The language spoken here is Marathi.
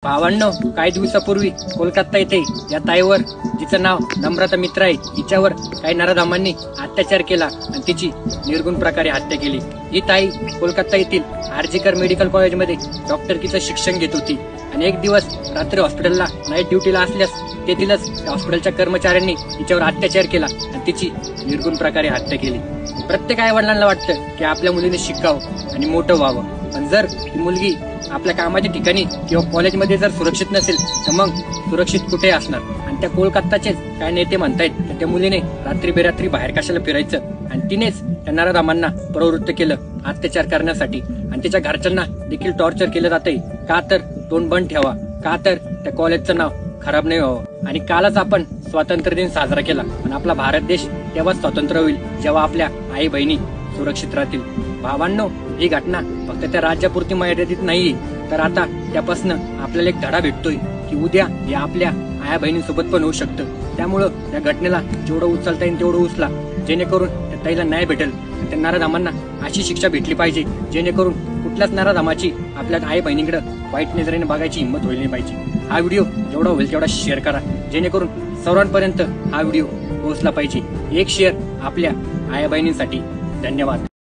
भावांनो, काही दिवसापूर्वी कोलकाता येथे या ताईवर, जिचं नाव नम्रता मित्र आहे, हिच्यावर काही नराधमांनी अत्याचार केला आणि तिची निर्गुण प्रकारे हत्या केली। ही ताई कोलकाता येथील आरजीकर मेडिकल कॉलेजमध्ये डॉक्टरकीचं शिक्षण घेत होती आणि एक दिवस रात्री हॉस्पिटलला नाईट ड्युटीला असल्यास तेथीलच हॉस्पिटलच्या कर्मचाऱ्यांनी तिच्यावर अत्याचार केला आणि तिची निर्गुण प्रकारे हत्या केली। प्रत्येक आई वडिलांना वाटतं की आपल्या मुलीने शिकावं आणि मोठं व्हावं, पण जर ती मुलगी आपल्या कामाच्या ठिकाणी किंवा कॉलेजमध्ये जर सुरक्षित नसेल तर मग सुरक्षित कुठे असणार। आणि त्या कोलकाताचेच काही नेते म्हणतायत की त्या मुलीने रात्री बेरात्री बाहेर कशाला फिरायचं आणि तिनेच त्या नराधमांना प्रवृत्त केलं अत्याचार करण्यासाठी आणि तिच्या घरच्यांना देखील टॉर्चर केलं जातंय। का तर तोंड बंद ठेवा, का तर त्या कॉलेजचं नाव खराब नाही व्हावं। आणि कालच आपण स्वातंत्र्य दिन साजरा केला, पण आपला भारत देश तेव्हाच स्वतंत्र होईल जेव्हा आपल्या आई बहिणी सुरक्षित राहतील। भावांनो, ही घटना फक्त त्या राज्यापुरती मर्यादित नाही, तर आता त्यापासून आपल्याला एक धडा भेटतोय की उद्या हे आपल्या आया बहिणींसोबत पण होऊ शकतं। त्यामुळं त्या घटनेला जेवढं उचलता येईल तेवढं उचला, जेणेकरून त्या ताईला न्याय भेटेल। त्या नराधमांना अशी शिक्षा भेटली पाहिजे जेणेकरून कुठल्याच नराधमाची आपल्या आई बहिणीकडे वाईट नजरेने बघायची हिंमत होईल नाही पाहिजे। हा व्हिडिओ जेवढा होईल तेवढा शेअर करा, जेणेकरून सर्वांपर्यंत हा व्हिडिओ पोहोचला पाहिजे। एक शेअर आपल्या आया बहिणींसाठी। धन्यवाद।